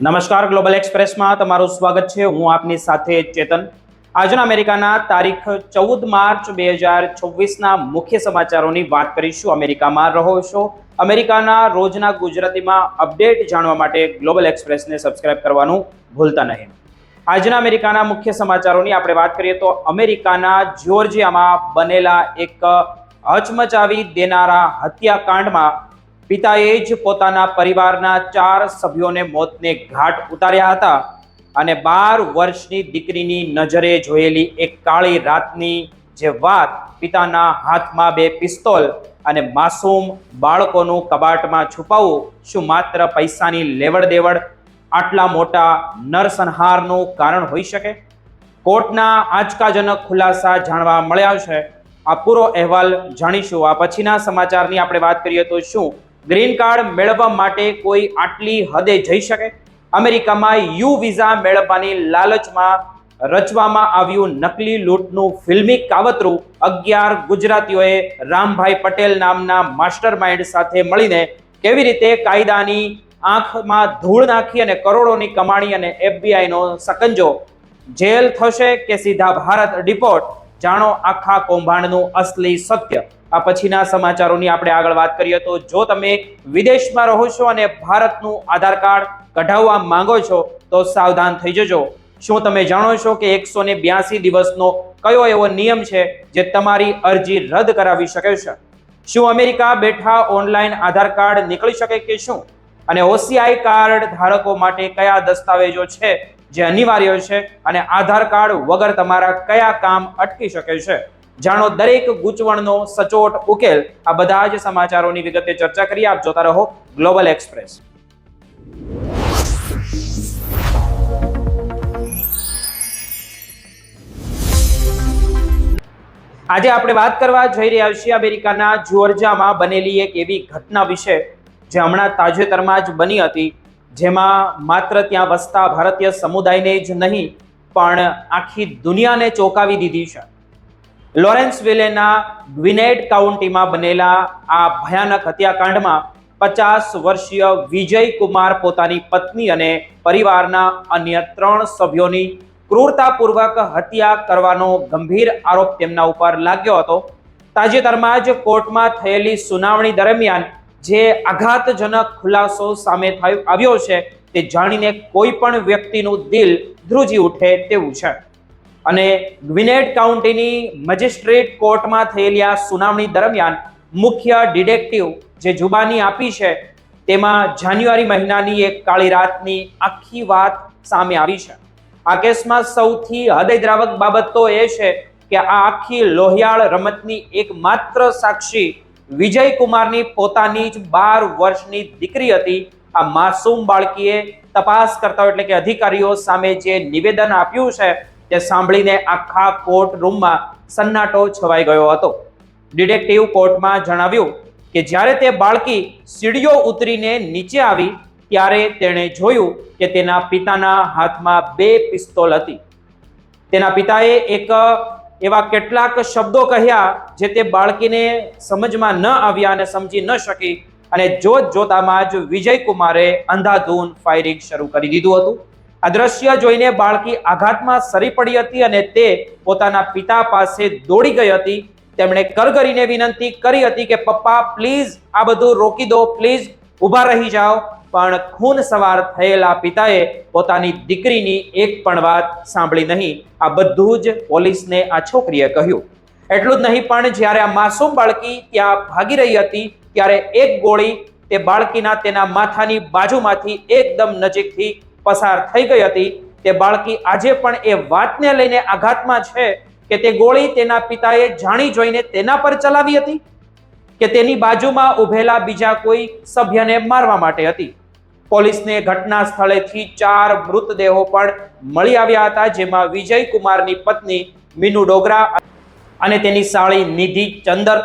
નમસ્કાર, ગ્લોબલ એક્સપ્રેસમાં તમારું સ્વાગત છે. હું આપની સાથે ચેતન. આજના અમેરિકાના તારીખ 14 માર્ચ 2026ના મુખ્ય સમાચારોની વાત કરીશું. અમેરિકામાં રહો છો, અમેરિકાના રોજના ગુજરાતીમાં અપડેટ જાણવા માટે ગ્લોબલ એક્સપ્રેસને સબસ્ક્રાઇબ કરવાનું ભૂલતા નહીં. આજના અમેરિકાના મુખ્ય સમાચારોની આપણે વાત કરીએ તો અમેરિકાના જ્યોર્જિયામાં બનેલા એક હચમચાવી દેનારા હત્યાકાંડમાં પિતાએ જ પોતાના પરિવારના 4 સભ્યોને મોતને ઘાટ ઉતાર્યા હતા અને 12 વર્ષની દીકરીની નજરે જોયેલી એક કાળી રાતની જે વાત, પિતાના હાથમાં 2 પિસ્તોલ અને માસૂમ બાળકોનું કબાટમાં છુપાવવું શું માત્ર પૈસાની લેવડ દેવડ આટલા મોટા નરસંહારનું કારણ હોઈ શકે? કોર્ટના આંચકાજનક ખુલાસા જાણવા મળ્યા છે. આ પૂરો અહેવાલ જાણીશું. આ પછીના સમાચારની આપણે વાત કરીએ તો શું ગ્રીન કાર્ડ મેળવવા માટે કોઈ આટલી હદે જઈ શકે? અમેરિકામાં યુ વિઝા મેળવવાની લાલચમાં રચવામાં આવ્યું નકલી લૂંટનું ફિલ્મી કાવતરું 11 ગુજરાતીઓએ રામભાઈ પટેલ નામના માસ્ટર માઇન્ડ સાથે મળીને કેવી રીતે કાયદાની આંખમાં ધૂળ નાખી અને કરોડોની કમાણી અને FBI નો સકંજો, જેલ થશે કે સીધા ભારત ડિપોર્ટ? જાણો આખા કૌભાંડનું અસલી સત્ય. આ પછીના સમાચારોની આપણે આગળ વાત કરીએ તો જો તમે વિદેશમાં રહો છો અને ભારતનું આધાર કાર્ડ કઢાવવા માંગો છો તો સાવધાન થઈ જજો. શું તમે જાણો છો કે 182 દિવસનો કયો એવો નિયમ છે જે તમારી અરજી રદ કરાવી શકે છે? શું અમેરિકા બેઠા ઓનલાઈન આધાર કાર્ડ નીકળી શકે કે શું? અને OCI કાર્ડ ધારકો માટે કયા દસ્તાવેજો છે જે અનિવાર્ય છે અને આધાર કાર્ડ વગર તમારા કયા કામ અટકી શકે છે? જાણો દરેક ગૂંચવણનો સચોટ ઉકેલ. આ બધા જ સમાચારોની વિગતે ચર્ચા કરીએ. આપ જોતા રહો ગ્લોબલ એક્સપ્રેસ. આજે આપણે વાત કરવા જઈ રહ્યા છીએ અમેરિકાના જ્યોર્જિયામાં બનેલી એક એવી ઘટના વિશે જે હમણાં તાજેતરમાં જ બની હતી, જેમાં માત્ર ત્યાં વસતા ભારતીય સમુદાયને જ નહીં પણ આખી દુનિયાને ચોંકાવી દીધી છે. લોરેન્સવિલેના ગ્વિનેડ કાઉન્ટીમાં બનેલા આ ભયાનક હત્યાકાંડમાં 50 વર્ષીય વિજય કુમાર પોતાની પત્ની અને પરિવારના અન્ય 3 સભ્યોની ક્રૂરતાપૂર્વક હત્યા કરવાનો ગંભીર આરોપ તેમના ઉપર લાગ્યો હતો. તાજેતરમાં જ કોર્ટમાં થયેલી સુનાવણી દરમિયાન જે આઘાતજનક ખુલાસો સામે આવ્યો છે તે જાણીને કોઈ પણ વ્યક્તિનું દિલ ધ્રુજી ઉઠે તેવું છે. અને ગ્વિનેડ કાઉન્ટીની મેજિસ્ટ્રેટ કોર્ટમાં થયેલી આ સુનાવણી દરમિયાન મુખ્ય ડિટેક્ટિવ જે જુબાની આપી છે તેમાં જાન્યુઆરી મહિનાની એક કાળી રાતની આખી વાત સામે આવી છે. આ કેસમાં સૌથી હૃદયદ્રાવક બાબત તો એ છે કે આ આખી લોહિયાળ રમતની એકમાત્ર સાક્ષી વિજય કુમારની પોતાની જ 12 વર્ષની દીકરી હતી. આ માસૂમ બાળકીએ તપાસ કરતા એટલે કે અધિકારીઓ સામે જે નિવેદન આપ્યું છે તે સાંભળીને આખા કોર્ટ રૂમમાં સન્નાટો છવાઈ ગયો હતો. ડિટેક્ટિવ કોર્ટમાં જણાવ્યું કે જ્યારે તે બાળકી સીડીઓ ઉતરીને નીચે આવી ત્યારે તેણે જોયું કે તેના પિતાના હાથમાં 2 પિસ્તોલ હતી. તેના પિતાએ એવા કેટલાક શબ્દો કહ્યા જે તે બાળકીને સમજમાં ન આવ્યા અને સમજી ન શકી અને જોતામાં જ વિજય કુમારે અંધાધૂન ફાયરિંગ શરૂ કરી દીધું હતું. આ દ્રશ્ય જોઈને બાળકી આઘાતમાં સરી પડી હતી અને તે પોતાના પિતા પાસે દોડી ગઈ હતી. તેમણે કરગરીને વિનંતી કરી હતી કે પપ્પા પ્લીઝ આ બધું રોકી દો, પ્લીઝ ઊભા રહી જાઓ. પણ ખૂન સવાર થયેલા પિતાએ પોતાની દીકરીની એક પણ વાત સાંભળી નહીં. આ બધું જ પોલીસને આ છોકરીએ કહ્યું. એટલું જ નહીં પણ જ્યારે આ માસૂમ બાળકી ત્યાં ભાગી રહી હતી ત્યારે એક ગોળી તે બાળકીના તેના માથાની બાજુમાંથી એકદમ નજીકથી પસાર થઈ ગઈ હતી. તે બાળકી આજે પણ એ વાતને લઈને આઘાતમાં છે કે તે ગોળી તેના પિતાએ જાણી જોઈને તેના પર ચલાવી હતી કે તેની બાજુમાં ઊભેલા બીજા કોઈ સભ્યને મારવા માટે હતી. પોલીસને ઘટના સ્થળેથી 4 મૃતદેહો પણ મળી આવ્યા હતા, જેમાં વિજય કુમારની પત્ની મીનુ ડોગરા અને તેની સાળી નિધિ ચંદર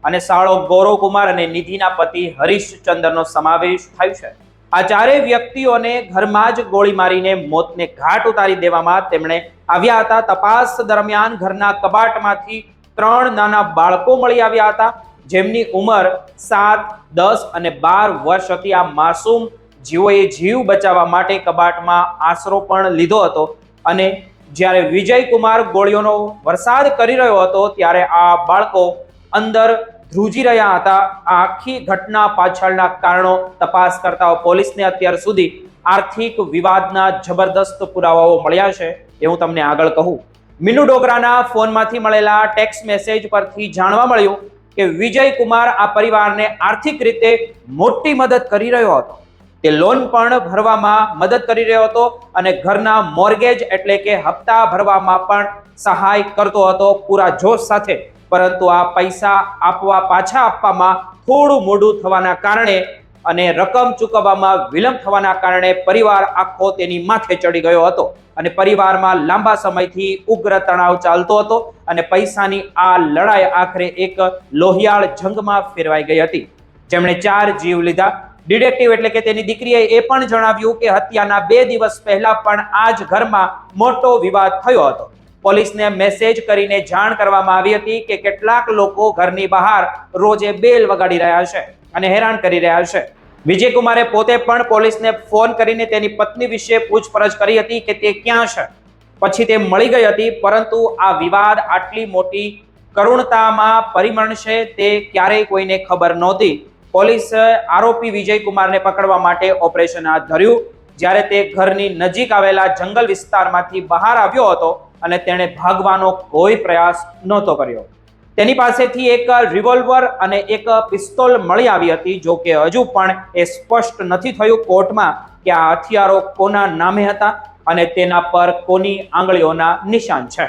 અને સાળો ગૌરવ કુમાર અને નિધિના પતિ હરીશ ચંદરનો સમાવેશ થાય છે. આ 4 વ્યક્તિઓને ઘરમાં જ ગોળી મારીને મોતને ઘાટ ઉતારી દેવામાં તેમણે આવ્યા હતા. તપાસ દરમિયાન ઘરના કબાટમાંથી 3 નાના બાળકો મળી આવ્યા હતા જેમની ઉંમર 7, 10 અને 12 વર્ષ હતી. આ માસૂમ જેઓએ જીવ બચાવવા માટે કબાટમાં આશરો પણ લીધો હતો અને જ્યારે વિજયકુમાર ગોળીઓનો વરસાદ કરી રહ્યો હતો ત્યારે આ બાળકો અંદર ધ્રુજી રહ્યા હતા. આ આખી ઘટના પાછળના કારણો તપાસ કરતા પોલીસને અત્યાર સુધી આર્થિક વિવાદના જબરદસ્ત પુરાવાઓ મળ્યા છે. એ હું તમને આગળ કહું. મીનુ ડોગરાના ફોનમાંથી મળેલા ટેક્સ્ટ મેસેજ પરથી જાણવા મળ્યું કે વિજયકુમાર આ પરિવારને આર્થિક રીતે મોટી મદદ કરી રહ્યો હતો. તે લોન પણ ભરવામાં મદદ કરી રહ્યો હતો અને ઘરના મોર્ગેજ એટલે કે હપ્તા ભરવામાં પણ સહાય કરતો હતો પૂરા જોશ સાથે. પરંતુ આ પૈસા પાછા આપવામાં થોડું મોડું થવાના કારણે અને રકમ ચૂકવવામાં વિલંબ થવાના કારણે પરિવાર આખો તેની માથે ચડી ગયો હતો અને પરિવારમાં લાંબા સમયથી ઉગ્ર તણાવ ચાલતો હતો અને પૈસાની આ લડાઈ આખરે એક લોહિયાળ જંગમાં ફેરવાઈ ગઈ હતી, જેમણે 4 જીવ લીધા. ડિટેક્ટિવ એટલે કે તેની દીકરીએ એ પણ જણાવ્યું કે હત્યાના 2 દિવસ પહેલા પણ આ જ ઘરમાં મોટો વિવાદ થયો હતો. પોલીસને મેસેજ કરીને જાણ કરવામાં આવી હતી કે કેટલાક લોકો ઘરની બહાર રોજે બેલ વગાડી રહ્યા છે અને હેરાન કરી રહ્યા છે. વિજયકુમારે પોતે પણ પોલીસને ફોન કરીને તેની પત્ની વિશે પૂછપરછ કરી હતી કે તે ક્યાં છે. પછી તે મળી ગઈ હતી, પરંતુ આ વિવાદ આટલી મોટી કરુણતામાં પરિણમશે તે ક્યારેય કોઈને ખબર નહોતી. પોલીસે આરોપી વિજયકુમારને પકડવા માટે ઓપરેશન હાથ ધર્યું. જ્યારે તે ઘરની નજીક આવેલા જંગલ વિસ્તારમાંથી બહાર આવ્યો હતો અને તેણે ભાગવાનો કોઈ પ્રયાસ નહોતો કર્યો. તેની પાસેથી એક રિવોલ્વર અને એક પિસ્તોલ મળી આવી હતી. જો કે હજુ પણ એ સ્પષ્ટ નથી થયું કોર્ટમાં કે આ હથિયારો કોના નામે હતા અને તેના પર કોની આંગળીઓના નિશાન છે.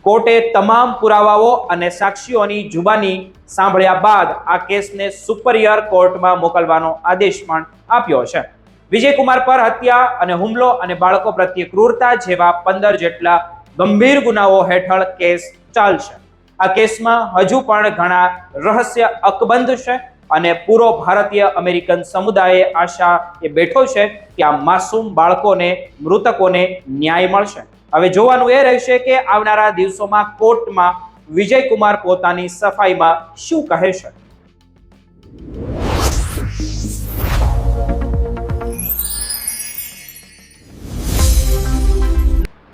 કોર્ટે તમામ પુરાવાઓ અને સાક્ષીઓની જુબાની સાંભળ્યા બાદ આ કેસને સુપરિયર કોર્ટમાં મોકલવાનો આદેશ પણ આપ્યો છે. વિજયકુમાર પર હત્યા અને હુમલો અને બાળકો પ્રત્યે ક્રૂરતા જેવા 15 જેટલા ગંભીર ગુનાઓ હેઠળ કેસ ચાલશે. આ કેસમાં હજુ પણ ઘણા રહસ્ય અકબંધ છે અને પૂરો ભારતીય અમેરિકન સમુદાય આશા એ બેઠો છે કે આ માસૂમ બાળકોને, મૃતકોને ન્યાય મળશે. હવે જોવાનું એ રહેશે કે આવનારા દિવસોમાં કોર્ટમાં વિજયકુમાર પોતાની સફાઈમાં શું કહે છે.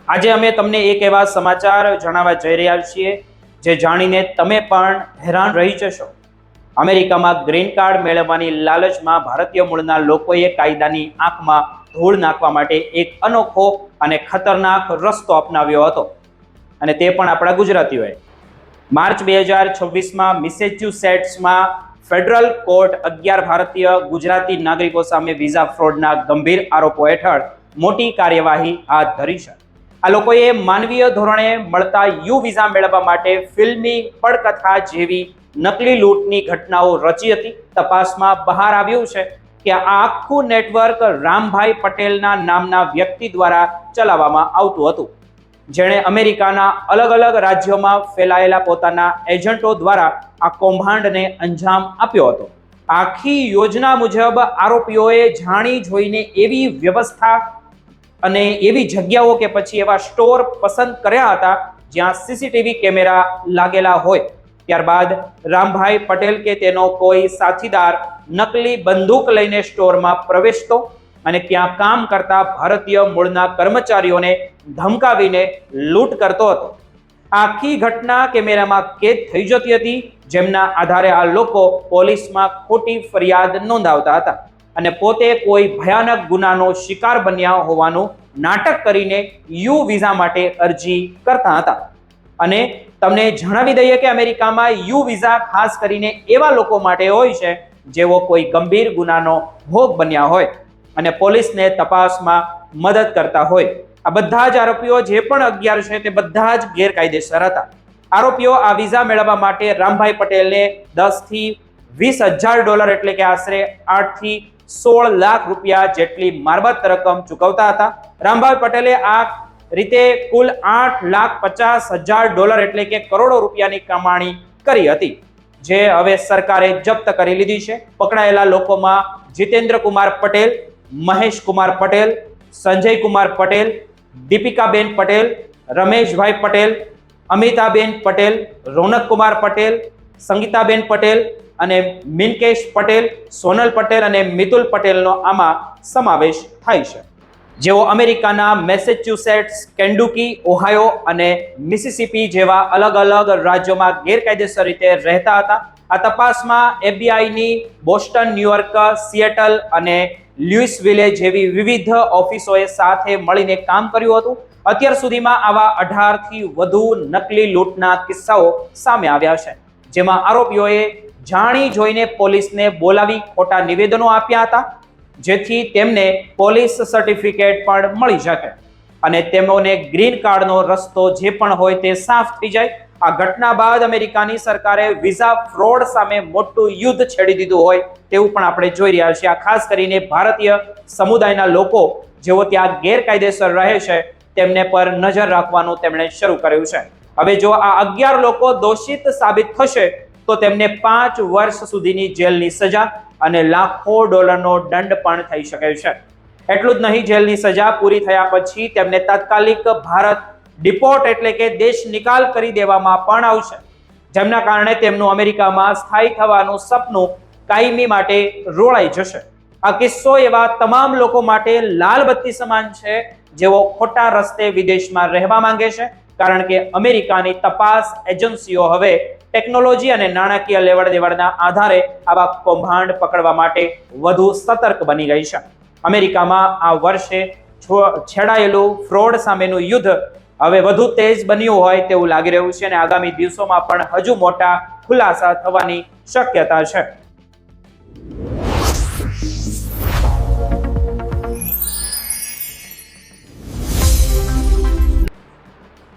આજે અમે તમને એક એવા સમાચાર જણાવવા જઈ રહ્યા છીએ જે જાણીને તમે પણ હેરાન રહી જશો. અમેરિકામાં ગ્રીન કાર્ડ મેળવવાની લાલચમાં ભારતીય મૂળના લોકોએ કાયદાની આંખમાં ધૂળ નાખવા માટે એક અનોખો અને ખતરનાક રસ્તો અપનાવ્યો હતો અને તે પણ આપણા ગુજરાતીઓએ. માર્ચ 2026માં મેસેચ્યુસેટ્સમાં ફેડરલ કોર્ટ 11 ભારતીય ગુજરાતી નાગરિકો સામે વિઝા ફ્રોડના ગંભીર આરોપો હેઠળ મોટી કાર્યવાહી હાથ ધરી છે. આ લોકોએ માનવીય ધોરણે મળતા યુ વિઝા મેળવવા માટે ફિલ્મી પડકથા જેવી નકલી લૂંટની ઘટનાઓ રચી હતી. તપાસમાં બહાર આવ્યું છે કે આ આખું નેટવર્ક રામભાઈ પટેલના નામના વ્યક્તિ દ્વારા ચલાવવામાં આવતું હતું, જેણે અમેરિકાના અલગ અલગ રાજ્યોમાં ફેલાયેલા પોતાના એજન્ટો દ્વારા આ કૌભાંડને અંજામ આપ્યો હતો. આખી યોજના મુજબ આરોપીઓએ જાણી જોઈને એવી વ્યવસ્થા અને એવી જગ્યાઓ કે પછી એવા સ્ટોર પસંદ કર્યા હતા જ્યાં સીસીટીવી કેમેરા લાગેલા હોય. ત્યારબાદ રામભાઈ પટેલ કે તેનો કોઈ સાથીદાર નકલી બંદૂક લઈને સ્ટોરમાં પ્રવેશતો અને ત્યાં કામ કરતા ભારતીય મૂળના કર્મચારીઓને ધમકાવીને લૂંટ કરતો હતો. આખી ઘટના કેમેરામાં કેદ થઈ જતી હતી, જેમના આધારે આ લોકો પોલીસમાં ખોટી ફરિયાદ નોંધાવતા હતા અને પોતે કોઈ ભયાનક ગુનાનો શિકાર બન્યા હોવાનું નાટક કરીને યુ વિઝા માટે અરજી કરતા હતા. અને તમને જણાવી દઈએ કે અમેરિકામાં યુ વિઝા ખાસ કરીને એવા લોકો માટે હોય છે જેઓ કોઈ ગંભીર ગુનાનો ભોગ બન્યા હોય અને પોલીસને તપાસમાં મદદ કરતા હોય. આ બધા જ આરોપીઓ જે પણ 11 છે તે બધા જ ગેરકાયદેસર હતા. આરોપીઓ આ વિઝા મેળવવા માટે રામભાઈ પટેલને 10 થી 20,000 ડોલર એટલે કે આશરે 8 થી 16 લાખ રૂપિયા જેટલી મારબત રકમ ચૂકવતા હતા. રામભાઈ પટેલે આ રીતે કુલ 8,50,000 ડોલર એટલે કે કરોડો રૂપિયાની કમાણી કરી હતી, જે હવે સરકારે જપ્ત કરી લીધી છે. પકડાયેલા લોકોમાં જીતેન્દ્ર કુમાર પટેલ, મહેશ કુમાર પટેલ, સંજય કુમાર પટેલ, દીપિકાબેન પટેલ, રમેશભાઈ પટેલ, અમિતાબેન પટેલ, રોનક કુમાર પટેલ, સંગીતાબેન પટેલ અને મિનકેશ પટેલ, સોનલ પટેલ અને મિતુલ પટેલનો આમાં સમાવેશ થાય છે, જેઓ અમેરિકાના મેસેચ્યુસેટ્સ, કેન્ટુકી, ઓહાયો અને મિસિસિપી જેવા અલગ અલગ રાજ્યોમાં ગેરકાયદેસર રીતે રહેતા હતા. આ તપાસમાં એફબીઆઈની બોસ્ટન, ન્યુયોર્ક, સિએટલ અને લ્યુઇસવિલે જેવી વિવિધ ઓફિસોએ સાથે મળીને કામ કર્યું હતું. અત્યાર સુધીમાં આવા 18 થી વધુ નકલી લૂંટના કિસ્સાઓ સામે આવ્યા છે, જેમાં આરોપીઓએ જાણી જોઈને પોલીસને બોલાવી ખોટા નિવેદનો આપ્યા હતા, જેથી તેમને પોલીસ સર્ટિફિકેટ પણ મળી શકે અને તેમને ગ્રીન કાર્ડનો રસ્તો જે પણ હોય તે સાફ થઈ જાય. આ ઘટના બાદ અમેરિકાની સરકારે વિઝા ફ્રોડ સામે મોટું યુદ્ધ છેડી દીધું હોય તેવું પણ આપણે જોઈ રહ્યા છીએ. આ ખાસ કરીને ભારતીય સમુદાયના લોકો જેઓ ત્યાં ગેરકાયદેસર રહે છે તેમને પર નજર રાખવાનું તેમણે શરૂ કર્યું છે. હવે જો આ 11 લોકો દોષિત સાબિત થશે તો તેમને 5 વર્ષ સુધીની જેલની સજા અને લાખો ડોલરનો દંડ પણ થઈ શકે છે. એટલું જ નહીં, જેલની સજા પૂરી થયા પછી તેમને તાત્કાલિક ભારત ડિપોર્ટ એટલે કે દેશ નિકાલ કરી દેવામાં પણ આવશે, જેમના કારણે તેમનું અમેરિકામાં સ્થાયી થવાનું સપનું કાયમી માટે રોળાઈ જશે. આ કિસ્સો એવા તમામ લોકો માટે લાલ બત્તી સમાન છે જેઓ ખોટા રસ્તે વિદેશમાં રહેવા માંગે છે, કારણ કે અમેરિકાની તપાસ એજન્સીઓ હવે ટેકનોલોજી અને નાણાકીય લેવડ દેવડના આધારે આવા કૌભાંડ પકડવા માટે વધુ સતર્ક બની ગઈ છે. અમેરિકામાં આ વર્ષે છેડાયેલું ફ્રોડ સામેનું યુદ્ધ હવે વધુ તેજ બન્યું હોય તેવું લાગી રહ્યું છે અને આગામી દિવસોમાં પણ હજુ મોટા ખુલાસા થવાની શક્યતા છે.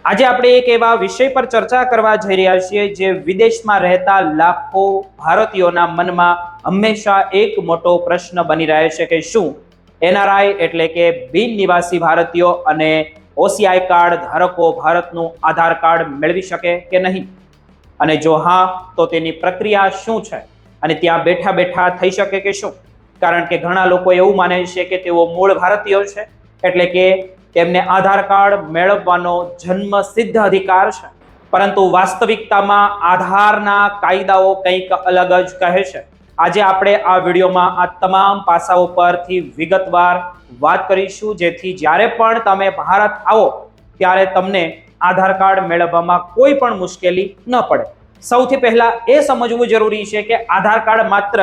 આજે આપણે એક એવા વિષય પર ચર્ચા કરવા જઈ રહ્યા છીએ જે વિદેશમાં રહેતા લાખો ભારતીયોના મનમાં હંમેશા એક મોટો પ્રશ્ન બની રહે છે કે શું એનઆરઆઈ એટલે કે બિન નિવાસી ભારતીયો અને ઓસીઆઈ કાર્ડ ધારકો ભારતનું આધાર કાર્ડ મેળવી શકે કે નહીં, અને જો હા તો તેની પ્રક્રિયા શું છે અને ત્યાં બેઠા બેઠા થઈ શકે કે શું? કારણ કે ઘણા લોકો એવું માને છે કે તેઓ મૂળ ભારતીયો છે એટલે કે તેમને આધાર કાર્ડ મેળવવાનો જન્મસિદ્ધ અધિકાર છે, પરંતુ વાસ્તવિકતામાં આધારના કાયદાઓ કંઈક અલગ જ કહે છે. આજે આપણે આ વિડીયોમાં આ તમામ પાસાઓ પરથી વિગતવાર વાત કરીશું, જેથી જ્યારે પણ તમે ભારત આવો ત્યારે તમને આધાર કાર્ડ મેળવવામાં કોઈ પણ મુશ્કેલી ન પડે. સૌથી પહેલા એ સમજવું જરૂરી છે કે આધાર કાર્ડ માત્ર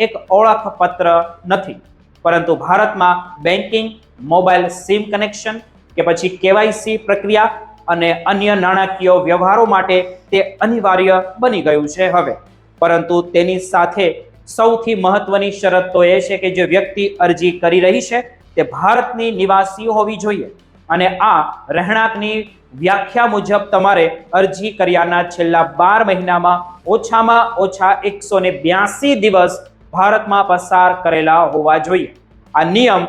એક ઓળખપત્ર નથી, પરંતુ ભારતમાં બેન્કિંગ, મોબાઈલ સિમ કનેક્શન કે પછી કેવાયસી પ્રક્રિયા અને અન્ય નાણાકીય વ્યવહારો માટે તે અનિવાર્ય બની ગયું છે હવે. પરંતુ તેની સાથે સૌથી મહત્વની શરત તો એ છે કે જે વ્યક્તિ અરજી કરી રહી છે તે ભારતની નિવાસી હોવી જોઈએ, અને આ રહેણાંકની વ્યાખ્યા મુજબ તમારે અરજી કર્યાના છેલ્લા 12 મહિનામાં ઓછામાં ઓછા 182 દિવસ ભારતમાં પસાર કરેલા હોવા જોઈએ. આ નિયમ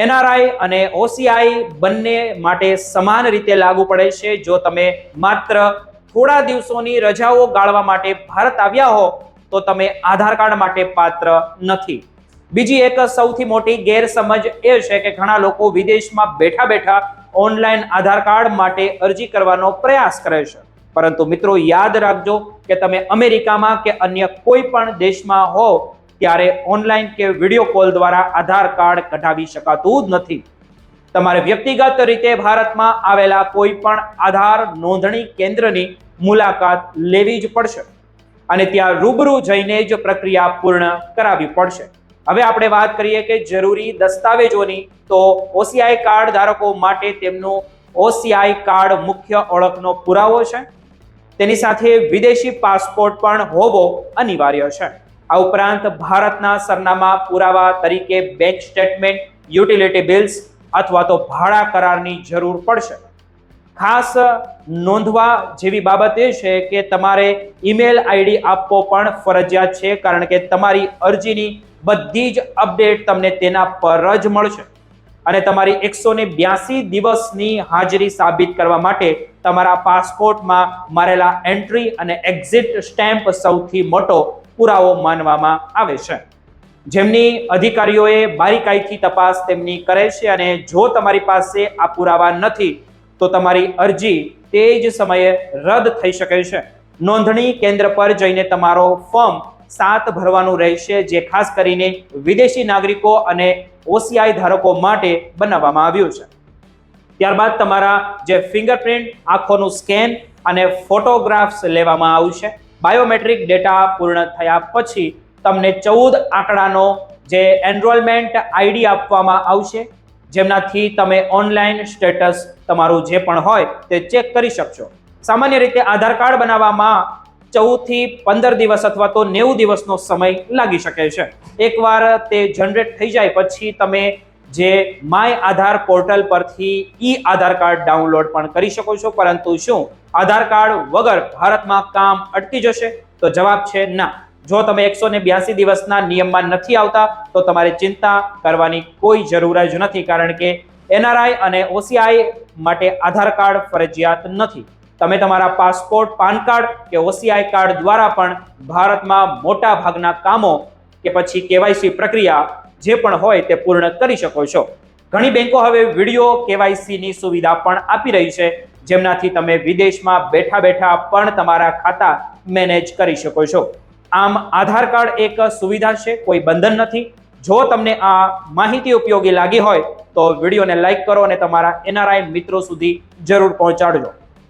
એનઆરઆઈ અને ઓસીઆઈ બંને માટે સમાન રીતે લાગુ પડે છે. જો તમે માત્ર થોડા દિવસોની રજાઓ ગાળવા માટે ભારત આવ્યા હો તો તમે આધાર કાર્ડ માટે પાત્ર નથી. બીજી એક સૌથી મોટી ગેરસમજ એ છે કે ઘણા લોકો વિદેશમાં બેઠા બેઠા ઓનલાઈન આધાર કાર્ડ માટે અરજી કરવાનો પ્રયાસ કરે છે, પરંતુ મિત્રો યાદ રાખજો કે તમે અમેરિકામાં કે અન્ય કોઈ પણ દેશમાં હો ત્યારે ઓનલાઈન કે વિડીયો કોલ દ્વારા આધાર કાર્ડ કઢાવી શકાતું જ નથી. તમારે વ્યક્તિગત રીતે ભારતમાં આવેલા કોઈ પણ આધાર નોંધણી કેન્દ્રની મુલાકાત લેવી જ પડશે અને ત્યાં રૂબરૂ જઈને જ પ્રક્રિયા પૂર્ણ કરાવવી પડશે. હવે આપણે વાત કરીએ કે જરૂરી દસ્તાવેજોની, તો ઓસીઆઈ કાર્ડ ધારકો માટે તેમનું ઓસીઆઈ કાર્ડ મુખ્ય ઓળખનો પુરાવો છે. તેની સાથે વિદેશી પાસપોર્ટ પણ હોવો અનિવાર્ય છે. આ ઉપરાંત ભારતના સરનામા પુરાવા તરીકે બેંક સ્ટેટમેન્ટ, યુટિલિટી બિલ્સ અથવા તો ભાડા કરારની જરૂર પડશે. ખાસ નોંધવા જેવી બાબત એ છે કે તમારે ઈમેલ આઈડી આપવો પણ ફરજિયાત છે, કારણ કે તમારી અરજીની બધી જ અપડેટ તમને તેના પર જ મળશે અને તમારી 182 દિવસની હાજરી સાબિત કરવા માટે તમારા પાસપોર્ટમાં મારેલા એન્ટ્રી અને એક્ઝિટ સ્ટેમ્પ સૌથી મોટો પુરાવો માનવામાં આવે છે, જેમની અધિકારીઓએ બારીકાઈથી તપાસ તેમની કરે છે. અને જો તમારી પાસે આ પુરાવા નથી તો તમારી અરજી તે જ સમયે રદ થઈ શકે છે. નોંધણી કેન્દ્ર પર જઈને તમારો ફોર્મ 7 ભરવાનું રહેશે, જે ખાસ કરીને વિદેશી નાગરિકો અને ઓસીઆઈ ધારકો માટે બનાવવામાં આવ્યું છે. ત્યારબાદ તમારા જે ફિંગરપ્રિન્ટ, આંખોનું સ્કેન અને ફોટોગ્રાફ્સ લેવામાં આવશે. બાયોમેટ્રિક ડેટા પૂર્ણ થયા પછી તમને 14 આંકડાનો જે એનરોલમેન્ટ આઈડી આપવામાં આવશે, જેમનાથી તમે ઓનલાઈન સ્ટેટસ તમારું જે પણ હોય તે ચેક કરી શકશો. સામાન્ય રીતે આધાર કાર્ડ બનાવવામાં 14 થી 15 દિવસ અથવા તો 90 દિવસનો સમય લાગી શકે છે. એકવાર તે જનરેટ થઈ જાય પછી તમે જે માય આધાર પોર્ટલ પરથી ઈ આધાર કાર્ડ ડાઉનલોડ પણ કરી શકો છો. પરંતુ શું આધાર કાર્ડ વગર ભારતમાં કામ અટકી જશે? તો જવાબ છે ના. જો તમે 182 દિવસના નિયમમાં નથી આવતા તો તમારે ચિંતા કરવાની કોઈ જરૂર જ નથી, કારણ કે એનઆરઆઈ અને ઓસીઆઈ માટે આધાર કાર્ડ ફરજિયાત નથી. તમે તમારા પાસપોર્ટ, પાન કાર્ડ કે ઓસીઆઈ કાર્ડ દ્વારા પણ ભારતમાં મોટા ભાગના કામો કે પછી કેવાયસી પ્રક્રિયા જે પણ હોય તે પૂર્ણ કરી શકો છો. ઘણી બેંકો હવે વિડીયો કેવાયસીની સુવિધા પણ આપી રહી છે, જેમનાથી તમે વિદેશમાં બેઠા બેઠા પણ તમારા ખાતા મેનેજ કરી શકો છો. આમ આધાર કાર્ડ એક સુવિધા છે, કોઈ બંધન નથી. જો તમને આ માહિતી ઉપયોગી લાગી હોય તો વિડીયોને લાઈક કરો અને તમારા એનઆરઆઈ મિત્રો સુધી જરૂર પહોંચાડજો.